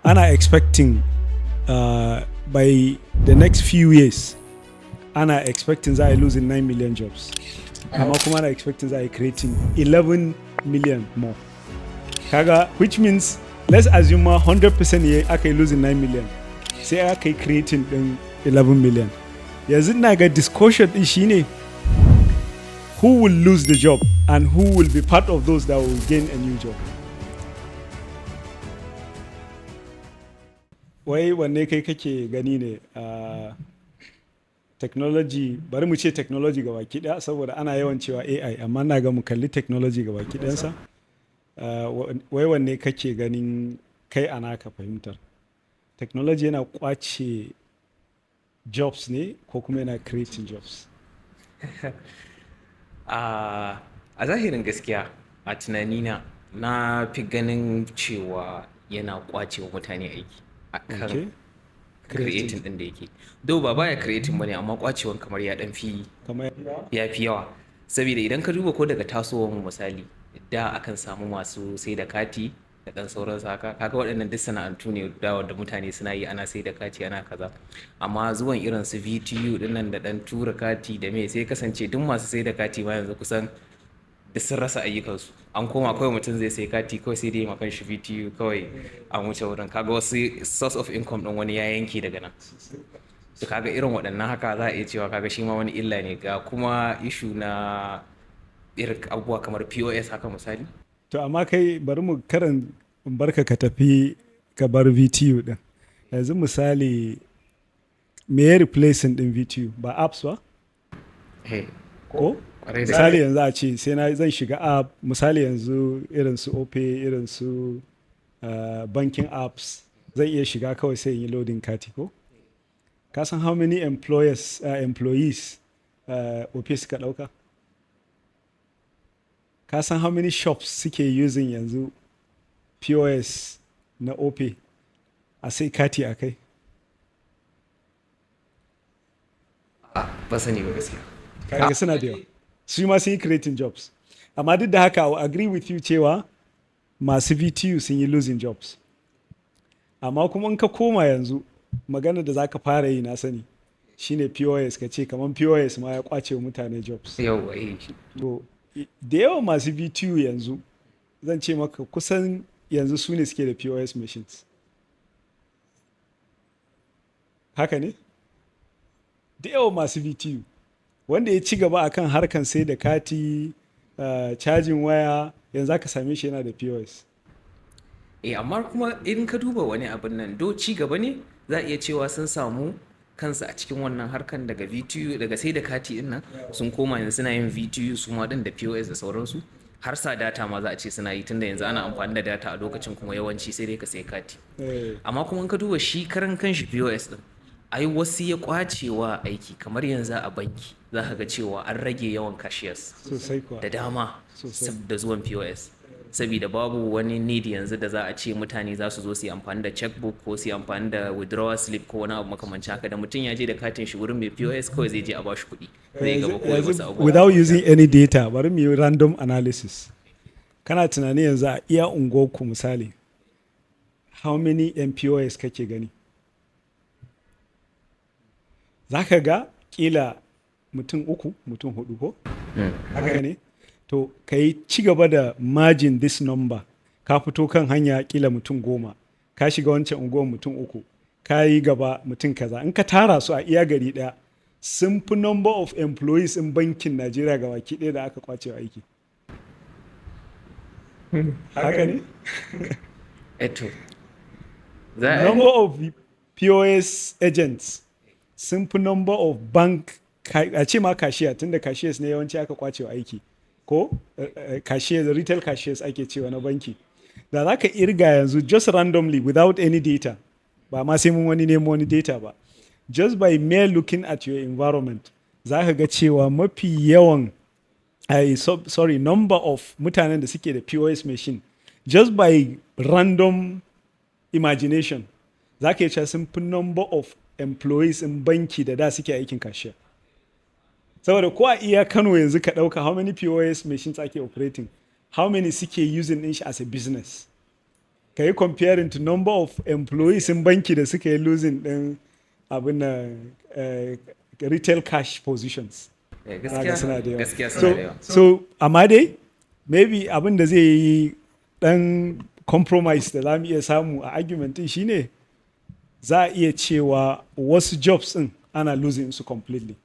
ana expecting by the next few years ana expecting za a losing 9 million jobs amma kuma ana expecting za a creating 11 million more kaga which means let's assume 100% ye aka yi losing 9 million sai aka yi creating din 11 million yanzu na ga discussion din shine who will lose the job and who will be part of those that will gain a new job. Wai wanne kai kake gani ne technology, bari mu ce technology ga baki daya saboda ana yawan cewa AI amma na ga mu kalli technology ga baki ɗayansa. Wai wanne kake ganin kai a naka fahimtar? Technology yana kwace jobs ne ko kuma yana creating jobs? a zahirin gaskiya a tunanina na fi ganin cewa yana kwace wa mutane aiki a kan creating din da yake do ba baya creating bane amma kwacewan kamar ya dan fi ya fi yawa saboda idan ka duba ko daga tasowar mu misali da akan samu masu sai da kati da dan sauransu haka kaga waɗannan duk sana'antu ne da mutane suna yi ana sai da kati ana kaza amma zuwan irin su VTU dinnan da dan tura kati da me sai kasance duk masu sai da kati ma yanzu kusan da sun rasa ayyukansu an koma kawai mutum zai sai kati kawai sai dai makan shi VTU kawai an wuce wurin kaga wasu source of income din wani ya yanke daga nan to kaga irin waɗannan haka za a iya cewa kaga shi ma wani illa ne ga kuma issue na irin abubuwa kamar POS haka misali. To amma kai bari mu karan barka ka tafi ka bar VTU din. Yanzu misali me ya replacing din VTU ba apps ba? Ko? Misali yanzu a ce sai zan shiga app misali yanzu irin su Opay irin su banking apps zan iya shiga kawai sai in yi loading kati ko? Ka san how many employees Opay suka ɗauka? Ka san how many shops suke using yanzu POS na Opay a sai kati a kai? Ba sani ba gaskiya. Kaga suna da yawa. Su ma sun yi creating jobs. Amma duk da haka I agree with you cewa masu VTU sun yi losing jobs. Amma kuma in ka koma yanzu magana da za ka fara yi na sani shine POS ka ce kamar POS ma ya kwace wa mutane jobs. Yawwa To da yawan masu VTU yanzu zan ce maka kusan yanzu su ne suke da POS machines. Haka ne? Da yawan masu VTU wanda ya ci gaba akan harkan sai da kati cajin waya yanzu aka same shi yana da POS. Amma kuma in ka duba wani abin nan do ci gaba ne za a iya cewa sun samu kansu a cikin wannan harkan daga VTU daga sai da kati din nan sun koma yanzu suna yin VTU su ma din da POS da sauransu har sa data ma za a ce suna yi tunda yanzu ana amfani da data a lokacin kuma yawanci sai dai ka sai kati. Amma kuma in ka duba shi karan kanshi POS din ai wasu ya kwacewa aiki kamar yanzu a banki za ka ga cewa an rage yawan cashiers da dama da zuwan POS saboda babu wani need yanzu da za a ce mutane za su zo su yi amfani da checkbook ko su yi amfani da withdrawal slip ko wani abu makamancin haka da mutum ya je da katin shi wurin mai POS kawai zai je a bashi kuɗi zai gaba kawai wasu abubuwa without using any data bari mu yi random analysis kana tunani yanzu a iya unguwarku misali how many POS kake gani za ka ga kila mutum uku mutum hudu ko haka ne to ka yi ci gaba da margin this number ka fito kan hanya kila mutum 10 ka shiga wancan unguwar mutum 3 ka yi gaba mutum kaza in ka tara su a iya gari daya sun fi number of employees in bankin Najeriya ga baki ɗaya da aka kwace aiki haka ne number of POS agents sun fi number of bank a ce ma cashier tunda cashiers ne yawanci aka kwace aiki ko cashiers retail cashiers ake cewa na banki da za ka irga yanzu just randomly without any data ba ma sai mun wani nemo wani data ba just by mere looking at your environment za ka ga cewa mafi yawan number of mutanen da suke da POS machine just by random imagination za ka yi cewa sun fi number of employees in banki da suke aikin cashier saboda ko a iya Kano yanzu ka ɗauka how many POS machines ake operating how many suke using din shi as a business ka yi comparing to number of employees in banki da suka yi losing din abin na retail cash positions. Gaskiya suna da yawa. gaskiya suna da yawa. So amma dai maybe abin da zai yi dan compromise da za mu iya samu a argument din shine za a iya cewa wasu jobs din ana losing su completely.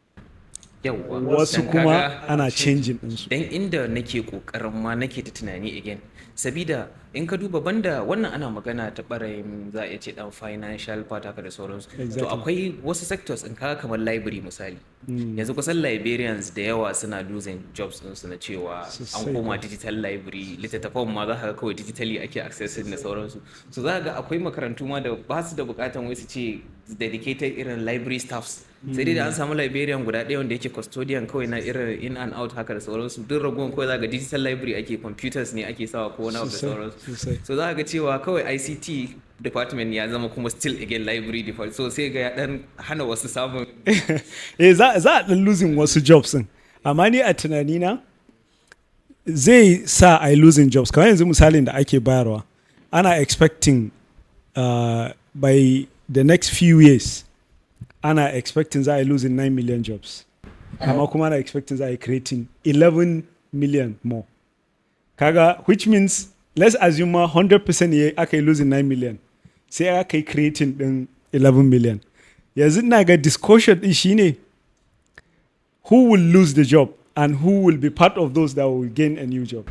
Yawwa. Wasu Dan kuma kaga- ana changing ɗinsu. dan inda nake kokarin ma nake ta tunani again sabida in ka duba banda wannan ana magana ta barayin za a iya ce dan financial part haka da sauransu to Exactly. akwai wasu sectors in kaga kamar library misali yanzu kusan librarians da yawa suna losing jobs ɗinsu na cewa Sosai an koma ba. digital library littattafan ma za ka ga kawai digitally ake accessing da sauransu so za ka ga akwai makarantu ma da ba su da bukatan wai su ce dedicated irin library staffs sai dai da an samu librarian guda ɗaya wanda yake custodian kawai na irin in and out haka da sauransu duk ragowar kawai za ga digital library ake computers ne ake sawa ko wani abu da Sosai, sauransu sosai. so za ga cewa kawai ICT department ya zama kuma still again library department so sai ga ya dan hana wasu samun za a dan losing wasu jobs din amma ni a tunanina zai sa a yi losing jobs kamar yanzu misalin da ake bayarwa ana expecting by the next few years ana expecting za a yi losing 9 million jobs amma kuma ana expecting za a yi creating 11 million more kaga which means let's assume ma 100% ya aka yi losing 9 million sai aka yi creating din 11 million yanzu ina ga discussion din shine who will lose the job and who will be part of those that will gain a new job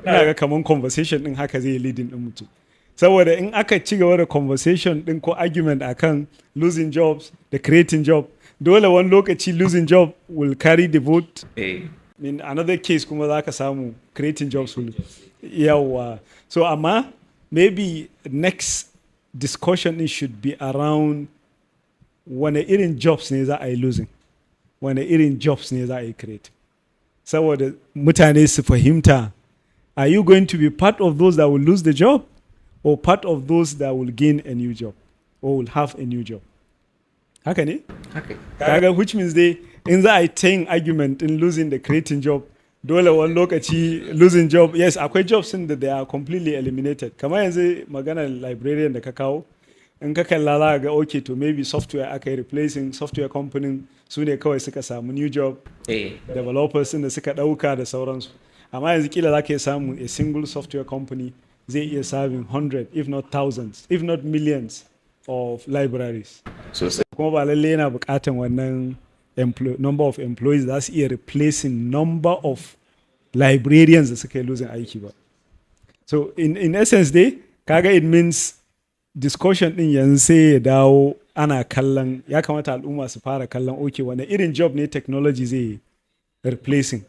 ina ga kaman conversation din haka zai leading din mutum saboda in aka ci gaba da conversation din ko argument akan losing jobs da creating job dole wani lokaci losing job will carry the vote in another case kuma za ka samu creating jobs will yawa so amma maybe next discussion din should be around wane irin jobs ne za a yi losing wane irin jobs ne za a yi create saboda mutane su fahimta are you going to be part of those that will lose the job or part of those that will gain a new job or will have a new job haka ne haka kaga which means dai in za a yi ta yin argument in losing the creating job dole wani lokaci losing job yes akwai jobs in da they are completely eliminated kamar yanzu maganar librarian da ka kawo in ka kalla za ga okay to maybe software aka yi replacing software company su ne kawai suka samu new job developers da suka dauka da sauransu amma yanzu kila za ka iya samu a single software company zai iya serving 100 if not thousands if not millions of libraries sosai kuma ba lalle yana bukatan wannan number of employees za su iya replacing number of librarians da suka yi losing aiki ba so in essence dai kaga it means discussion din yanzu sai ya dawo ana kallon ya kamata al'umma su fara kallon okay wane irin job ne technology zai replacing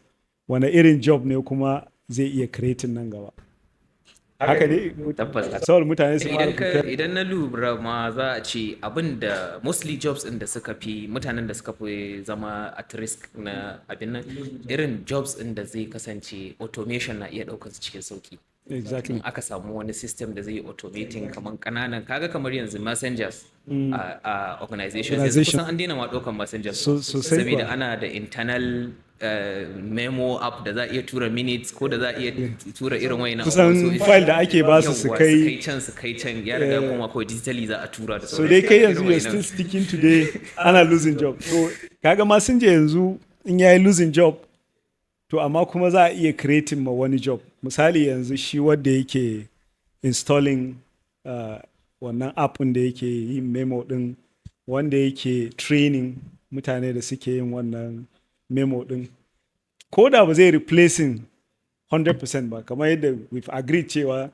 wane irin job ne kuma zai iya creating nan gaba haka ne tabbas saboda mutane su fara prepare. idan na lura ma za a ce abin da mostly jobs din da suka fi mutanen da suka fi zama at risk na abin nan irin jobs din da zai kasance automation na iya daukar su cikin sauki exactly in aka samu wani system da zai yi automating kamar kananan kaga kamar yanzu messengers a organizations yanzu kusan an daina ma daukan messengers sosai saboda kuwa. ana da internal memo app da za a iya tura minutes ko da za a iya tura irin wayannan kusan file da ake ba su su kai su kai can ya riga kuma kawai digitally za a tura da so dai kai yanzu you're still sticking today ana losing job so kaga masinja yanzu in yayi losing job to amma kuma za a iya creating ma wani job misali yanzu shi wanda yake installing wannan app da yake yin memo din wanda yake training mutane da suke yin wannan memo din ko da ba zai replacing 100% ba kamar yadda we've agreed cewa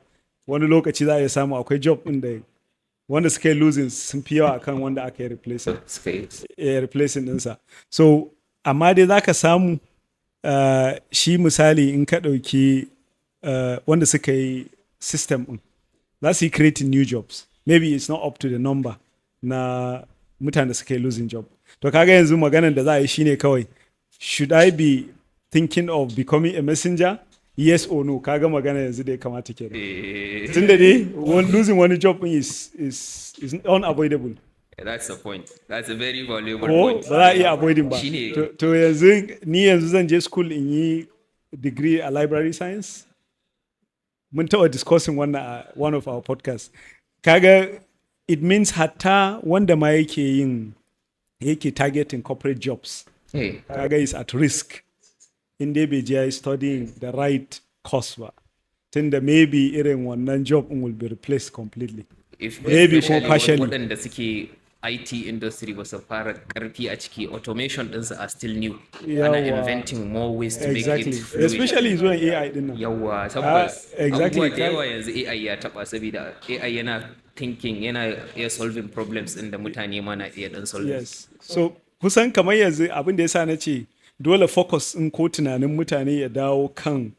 wani lokaci za a iya samu akwai job din da wanda suka yi losing sun fi yawa akan wanda aka yi replacing dinsa so amma dai za ka samu shi misali in ka ɗauki wanda suka yi system din za su yi creating new jobs maybe it's not up to the number na mutane da suka yi losing job to kaga yanzu maganar da za a yi shine kawai should I be thinking of becoming a messenger yes or no kaga magana yanzu da ya kamata ke da tun da dai losing wani job is unavoidable that's the point that's a very valuable ko point ba za a iya avoiding ba Shine- to yanzu ni yanzu zan je school in yi degree a library science mun taɓa discussing wannan a one of our podcasts. Kaga it means hatta wanda ma yake targeting corporate jobs. Hey. Kaga is at risk in dai bai je studying the right course ba. Tunda maybe irin wannan job will be replaced completely. If Maybe especially ko partially. waɗanda suke IT industry ba su fara karfi a ciki, automation ɗinsu are still new. Ana Yawa. inventing more ways to Exactly. make it fluid. Especially zuwan AI din nan. Yawwa, tabbas. exactly. Abubuwa da yawa yanzu AI ya taɓa saboda AI yana thinking, yana iya solving problems ɗin da mutane ma na iya ɗan solving. Yes. So kusan kamar yanzu abin da ya sa na ce dole focus in ko tunanin mutane ya dawo kan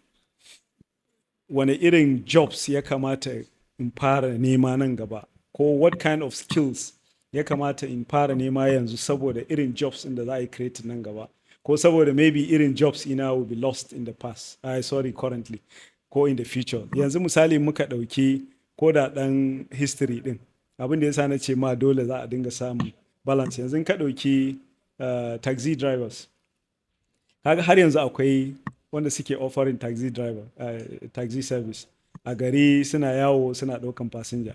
wane irin jobs ya kamata in fara nema nan gaba, ko what kind of skills ya kamata in fara nema yanzu saboda irin jobs da za a yi create nan gaba, ko saboda maybe irin jobs ina will be lost in the past, currently, ko in the future. Yanzu misali muka ɗauki ko da ɗan history ɗin, abin da ya sa na ce ma dole za a dinga samun balance. Yanzu ka ɗauki taxi drivers, kaga har yanzu akwai wanda suke offering taxi service a gari, suna yawo suna ɗaukan passenger.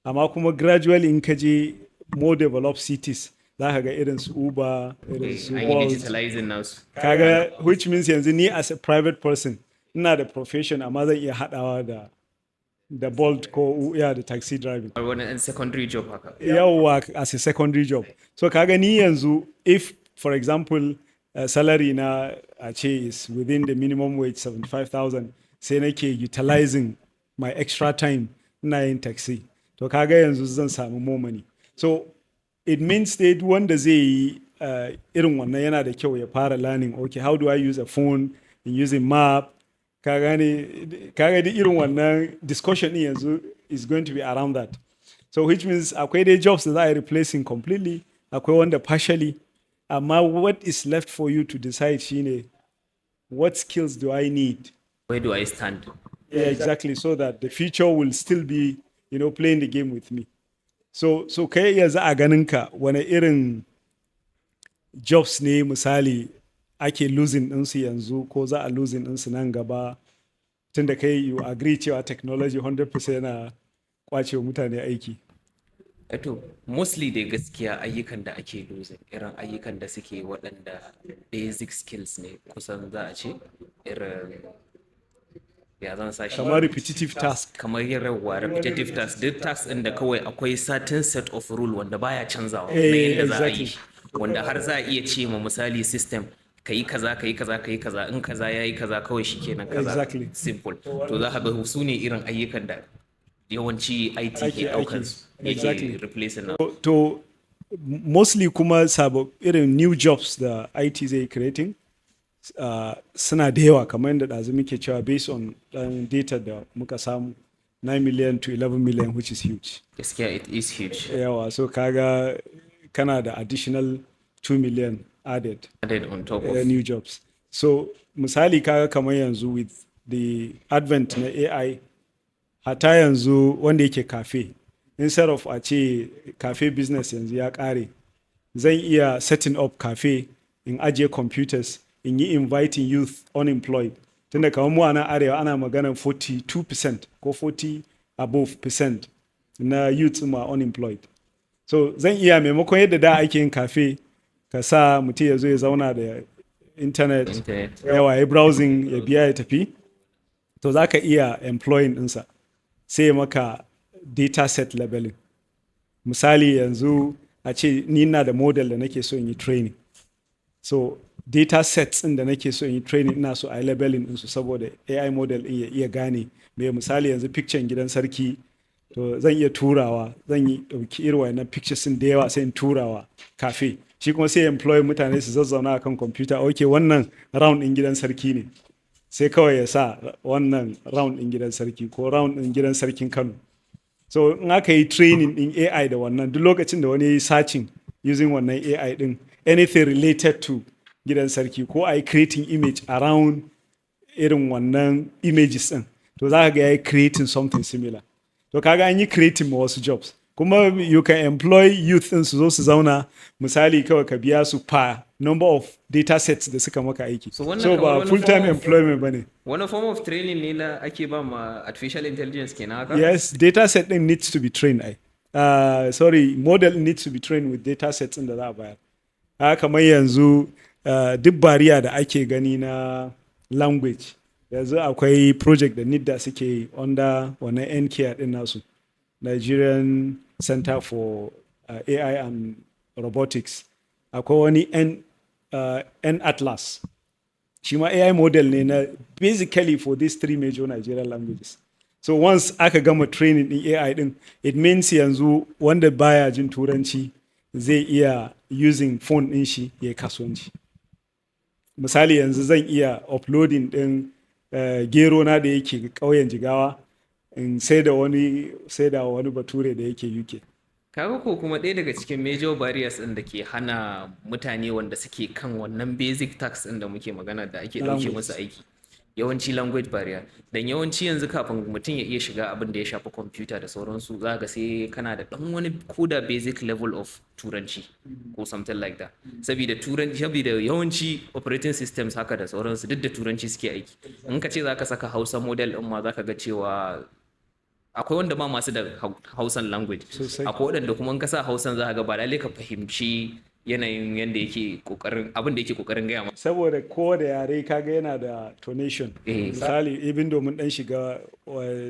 Amma kuma gradually in ka je more developed cities za ka ga irin su Uber, irin su An yi Bolt. digitalizing nasu. Kaga which means yanzu ni as a private person ina da profession amma zan iya haɗawa da Bolt ko da taxi driving. Or wani ɗan secondary job haka. Yawwa as a secondary job. So kaga ni yanzu if for example salary na a ce is within the minimum wage 75,000, sai nake utilizing my extra time ina yin taxi, to kaga yanzu zan samu more money. So it means that wanda zai yi irin wannan yana da kyau ya fara learning, okay, how do I use a phone in using map. Kaga duk irin wannan discussion din yanzu is going to be around that. So which means akwai dai jobs da za a yi replacing completely, akwai wanda partially. Amma what is left for you to decide shine what skills do I need? Where do I stand? Yeah, exactly. So that the future will still be, playing the game with me. So kai yanzu a ganinka wane irin jobs ne misali ake losing ɗinsu yanzu ko za a losing ɗinsu nan gaba, tunda kai you agree cewa technology 100% yana kwacewa mutane aiki. Eto, mostly dai gaskiya ayyukan da ake losing, irin ayyukan da suke waɗanda basic skills ne kusan za a ce, irin ya zan sa shi kamar repetitive task. kamar yin raguwa repetitive task, duk task ɗin da kawai akwai certain set of rule wanda baya canzawa na yadda za a yi shi, wanda har za a iya ce ma misali system ka yi kaza ka yi kaza ka yi kaza, in kaza ya yi kaza kawai shi kenan kaza. Exactly. Simple. To za ka ga su ne irin ayyukan da yawanci IT ke ɗaukar su yake replacing na. To mostly kuma irin new jobs da IT zai creating suna da yawa, kamar yadda ɗazu muke cewa based on data da muka samu 9 million to 11 million, which is huge. Gaskiya it is huge. Yawa, so kaga kana da additional 2 million added on top of new jobs. So misali kaga kamar yanzu with the advent na AI, hata yanzu wanda yake cafe, instead of a ce cafe business yanzu ya ƙare, zan iya setting up cafe in ajiye computers in yi inviting youth unemployed, tunda kamar mu a nan arewa ana maganar 42% ko 40 above percent na youth ma unemployed. So zan iya maimakon yadda da ake yin cafe ka sa mutum ya zo ya zauna da internet yawa ya browsing ya biya ya tafi, to za ka iya employing ɗinsa sai maka data set labeling. Misali yanzu a ce ni na da model da nake so in yi training, so data sets ɗin da nake so in yi training ina so a yi labeling ɗinsu saboda AI model ɗin ya iya gane mai misali yanzu picture gidan sarki, to zan iya turawa, zan yi ɗauki irin wannan pictures ɗin da yawa sai in turawa cafe, shi kuma sai employ mutane su zazzauna a kan computer, okay wannan round ɗin gidan sarki ne, sai kawai ya sa wannan round ɗin gidan sarki ko round ɗin gidan sarkin Kano. So in aka yi training ɗin AI da wannan, duk lokacin da wani ya yi searching using wannan AI ɗin anything related to gidan sarki, ko a yi creating image around irin wannan images ɗin, to za ka ga ya yi creating something similar. To kaga an yi creating ma wasu jobs. kuma you can employ youth din su zo su zauna misali kawai ka biya su per number of data sets da suka maka aiki So wannan so kamar ba wani full time form of- employment bane. wani form of training ne na ake ba ma artificial intelligence kenan haka? Yes, data set din needs to be trained. Sorry, model needs to be trained with data sets din da za a bayar. Kamar yanzu duk bariya da ake gani na language yanzu akwai project da NIDDA suke yi under wannan NCAR din nasu, Nigerian Center for AI and Robotics. Akwai wani N Atlas. Shi ma AI model ne na basically for these three major Nigerian languages. So once aka gama training din AI din, it means yanzu wanda baya jin turanci zai iya using phone din shi ya kasuwanci. Misali yanzu zan iya uploading din gero na da yake ƙauyen Jigawa in sai da wani bature da yake UK. Kaga ko kuma ɗaya daga cikin major barriers ɗin da ke hana mutane wanda suke kan wannan basic tax ɗin da muke magana da ake ɗauke Language. musu aiki. Yawanci language barrier. Dan yawanci yanzu kafin mutum ya iya shiga abin da ya shafi computer da sauransu za ga sai kana da ɗan wani koda basic level of turanci ko something like that. Saboda yawanci operating systems haka da sauransu duk da turanci suke aiki. In ka ce za ka saka Hausa model ɗin ma za ka ga cewa akwai wanda ba masu da Hausan language. Sosai. Akwai waɗanda kuma in ka sa Hausan za ka ga ba lallai ka fahimci yanayin yadda yake kokarin abin da yake kokarin gaya maka. Saboda kowane yare kaga yana da tonation. Misali, even domin dan shiga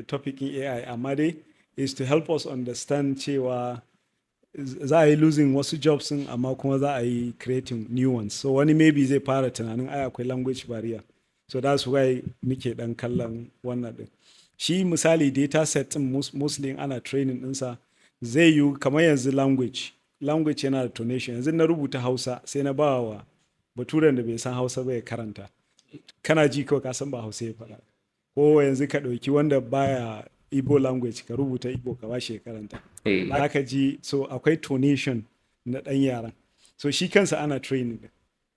topic in AI, amma dai is to help us understand cewa za a yi losing wasu jobs din amma kuma za a yi creating new ones. So wani maybe zai fara tunanin ai akwai language barrier. So that's why muke dan kallon wannan din. Shi misali data set din mostly ana training ɗinsa zai yi kamar yanzu language yana da tonation. Yanzu na rubuta Hausa sai na ba wa baturen da bai san Hausa ba ya karanta, kana ji kawai ka san ba Hausa ya faɗa. Ko yanzu ka ɗauki wanda baya Igbo language ka rubuta Igbo ka ba shi ya karanta, za ka ji. So akwai tonation na ɗan yaran, so shi kansa ana training din.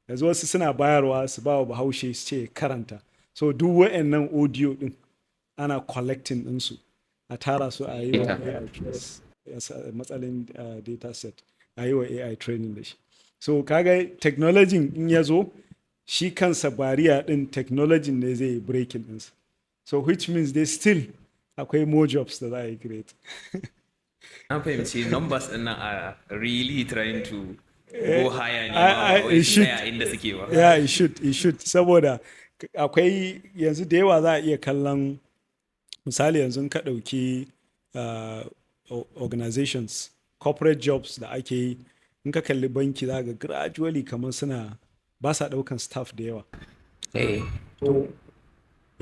Yanzu wasu suna bayarwa su ba wa Bahaushe su ce karanta, so duk wa'annan audio din ana collecting ɗinsu a tara su a yi wa AI matsalin data set a yi wa AI training da shi. So kaga technology in ya zo shi kansa bariya din technology ne zai yi breaking ɗinsa. So which means they still akwai more jobs da za a yi create. Na fahimci numbers ɗin nan are really trying to go higher ne ba wai It should. tsaya inda suke ba. Yeah, it should. Saboda akwai yanzu da yawa za a iya kallon misali yanzu ka ɗauki organizations, corporate jobs da ake yi, in ka kalli banki za ga gradually kamar ba sa ɗaukan staff da yawa.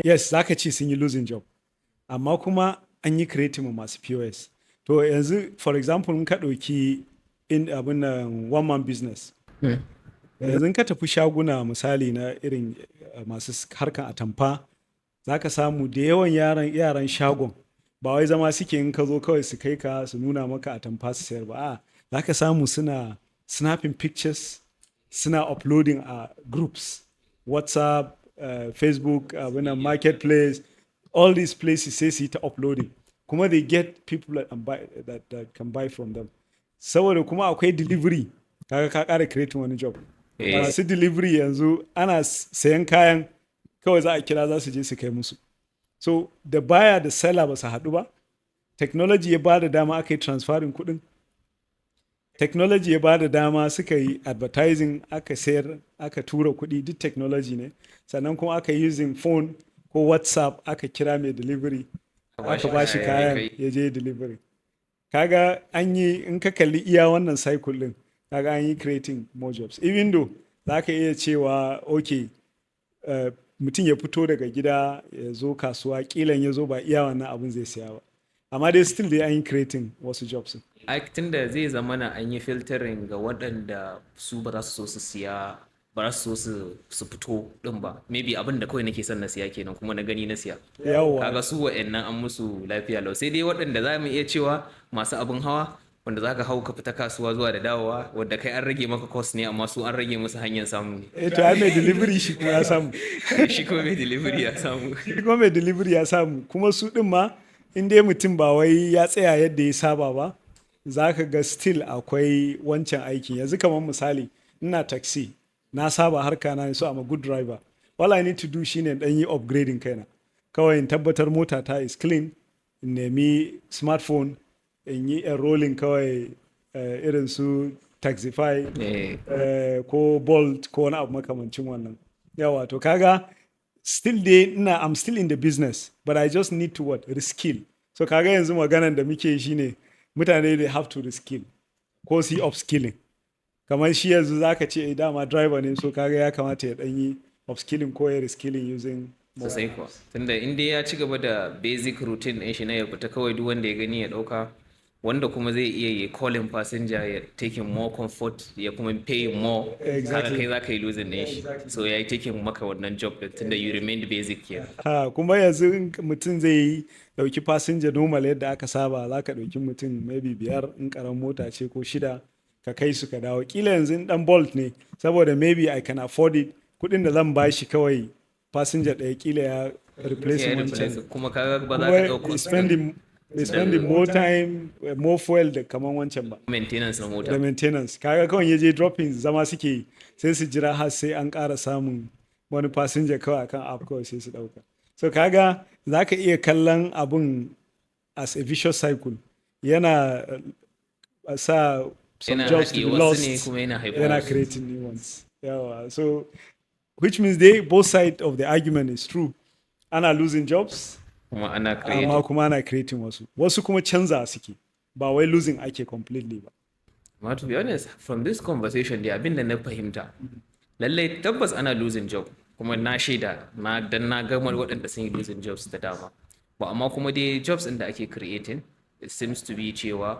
Yes, za ka ce sun yi losing job, amma kuma an yi creating masu POS. To yanzu for example in ka ɗauki abin nan one man business. Yanzu ka tafi shaguna misali na irin masu harkan atamfa, za ka samu da yawan yaran shagon ba wai zama suke in ka zo kawai su kai ka su nuna maka atamfa su sayar ba. Za ka samu suna snapping pictures, suna uploading a groups, WhatsApp, Facebook, marketplace, all these places sai su yi ta uploading. Kuma they get people that can buy from them. Saboda kuma akwai delivery, kaga ka ƙara creating wani job. Masu delivery yanzu ana sayan kayan kawai za a kira za su je su kai musu. So da buyer da seller ba su haɗu ba, technology ya ba da dama aka yi transferring kuɗin, technology ya ba da dama suka yi advertising, aka sayar, aka tura kuɗi, duk technology ne. Sannan kuma aka using phone ko WhatsApp aka kira mai delivery, aka ba shi kayan ya je delivery. Kaga an yi, in ka kalli iya wannan cycle din, kaga an yi creating more jobs. Even though za ka iya cewa okay, mutum ya fito daga gida ya zo kasuwa, kilan ya zo ba iya wannan abin zai siya ba, amma dai still dai an yi creating wasu jobs. Tun da zai zama na an yi filtering ga waɗanda su ba za su so su siya, ba za su so su fito ɗin ba, maybe abin da kawai nake son na siya kenan kuma na gani na siya. Yawwa. Kaga su wa'annan an musu lafiya lau, sai dai waɗanda za mu iya cewa masu abin hawa wanda za ka hau ka fita kasuwa zuwa da dawowa, wadda kai an rage maka cost ne amma su an rage musu hanyar samu ne. To ai mai delivery shi kuma ya samu. Shi kuma mai delivery ya samu. Shi kuma mai delivery ya samu, kuma su ɗin ma in dai mutum ba wai ya tsaya yadda ya saba ba, za ka ga still akwai wancan aikin. Yanzu kamar misali, ina taxi, na saba harka na, so I'm a good driver. All I need to do shine dan yi upgrading kaina. Kawai in tabbatar mota ta is clean, in nemi smartphone, in yi enrolling kawai irin su Taxify ko Bolt ko wani abu makamancin wannan. Yawa, to kaga still I'm still in the business, but I just need to reskill. So kaga yanzu maganan da muke shi ne mutane they have to reskill ko su yi upskilling. Kamar shi yanzu zaka ce dama driver ne, so kaga ya kamata ya dan yi upskilling ko ya reskilling using sosai kuwa, tunda inda ya ci gaba da basic routine ɗin shi na ya fita kawai duk wanda ya gani ya ɗauka, wanda kuma zai iya yi calling passenger ya taking more comfort ya kuma pay more, kaga kai za ka yi losing ɗin shi, so ya yi taking maka wannan job ɗin tunda you remained basic kenan. Kuma yanzu mutum zai yi ɗauki passenger normal yadda aka saba, za ka ɗauki mutum maybe 5 in ƙaramin mota ce ko 6 ka kai su ka dawo. Kila yanzu in ɗan Bolt ne, saboda maybe I can afford it, kuɗin da zan bashi kawai passenger ɗaya kila ya replace wancan, kuma kaga ba za ka ɗauko spending more time, more fuel da kaman wancan ba. Maintenance na mota. Da maintenance. Kaga kawai ya je dropping zama suke yi, sai su jira har sai an ƙara samun wani passenger kawai akan app kawai sai su ɗauka. So kaga za ka iya kallon abun as a vicious cycle. Yana sa some jobs to be lost, yana creating new ones. Yawa. So which means both sides of the argument is true. Ana losing jobs, amma kuma ana creating wasu kuma canza suke, ba wai losing ake completely ba. But to be honest, from this conversation dai abin da na fahimta, lallai tabbas ana losing job, kuma na shaida dan na gama waɗanda sun yi losing jobs da dama, ba amma kuma dai jobs ɗin da ake creating, it seems to be cewa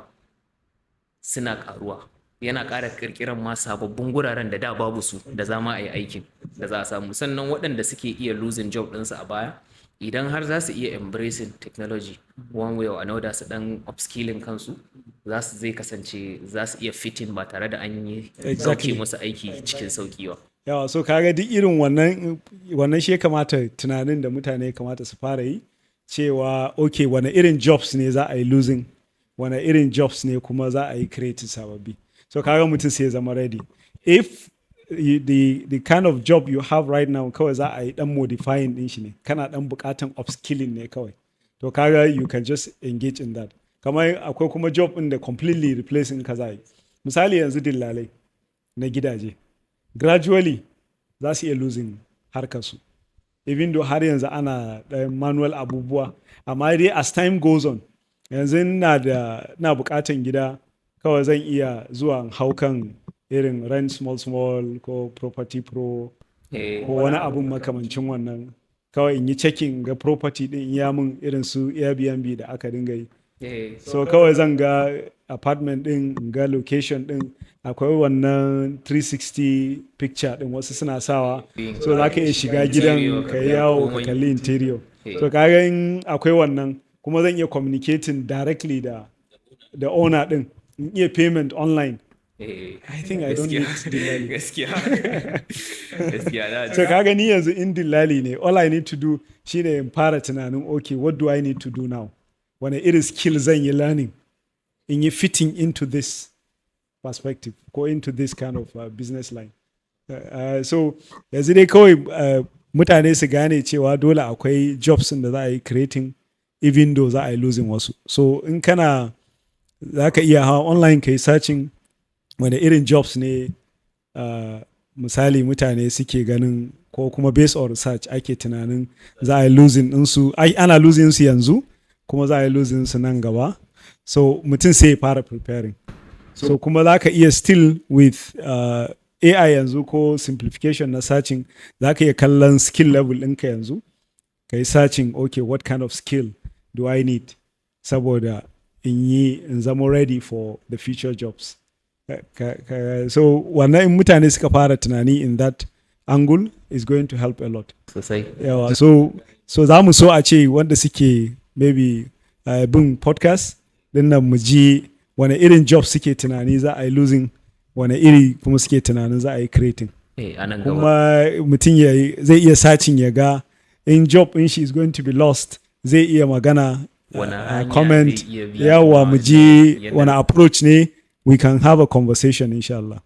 suna ƙaruwa, yana ƙara ƙirƙiran ma sababbin guraren da babu su da za ma a yi aikin da za a samu. Sannan waɗanda suke iya losing job ɗinsu a baya, idan har za su iya embracing technology one way or another, su ɗan upskilling kansu, zai kasance za su iya fitting ba tare da an yi ɗauke musu aiki cikin sauƙi ba. Yawa, so kaga duk irin wannan shi ya kamata tunanin da mutane kamata su fara yi, cewa okay, wane irin jobs ne za a yi losing, wane irin jobs ne kuma za a yi creating sababbi. So kaga mutum sai ya zama ready. If the kind of job you have right now kawai za a yi dan modifying din shi ne, kana dan bukatan upskilling ne kawai, to kaga you can just engage in that. Kamar akwai kuma job din da completely replacing ka za yi. Misali yanzu dillalai na gidaje, gradually za su iya losing harkarsu, even though har yanzu ana manual abubuwa, amma dai as time goes on, yanzu na bukatan gida, kawai zan iya zuwa haukan irin rent small ko property pro ko wani abun makamancin wannan, kawai in yi checking ga property din ya mun irin su Airbnb da aka dinga yi. So kawai zan ga apartment din, ga location din, akwai wannan 360 picture din wasu suna sawa, so za ka iya shiga gidan ka yawo ka kalli interior. So kaga in akwai wannan, kuma zan iya communicating directly da owner din, in iya payment online. I think I don't need dillali. Gaskiya. So kaga ni yanzu in dillali ne, all I need to do shine in fara tunanin, okay, what do I need to do now? Wane irin skill zan yi learning in yi fitting into this perspective ko into this kind of business line. So yanzu dai kawai mutane su gane cewa dole akwai jobs da za a yi creating, even though za a yi losing wasu. So in kana za ka iya hawa online ka yi searching wane irin jobs ne misali mutane suke ganin, ko kuma based on research ake tunanin za a yi losing ɗinsu, ana losing su yanzu kuma za a yi losing su nan gaba. So mutum sai ya fara preparing. So kuma za ka iya still with AI yanzu ko simplification na searching, za ka iya kallon skill level ɗinka yanzu, ka yi searching, okay, what kind of skill do I need saboda in zama ready for the future jobs. So wannan in mutane suka fara tunani in that angle is going to help a lot. Yawa, so za mu so a ce wanda suke maybe bin podcast din nan mu ji wane irin jobs suke tunani za a yi losing, wane iri kuma suke tunanin za a yi creating. Kuma mutum zai iya searching ya ga in job in shi is going to be lost, zai iya magana wani hanya comment zai iya bi yawa mu kuma ji yadda- wani approach ne we can have a conversation insha Allah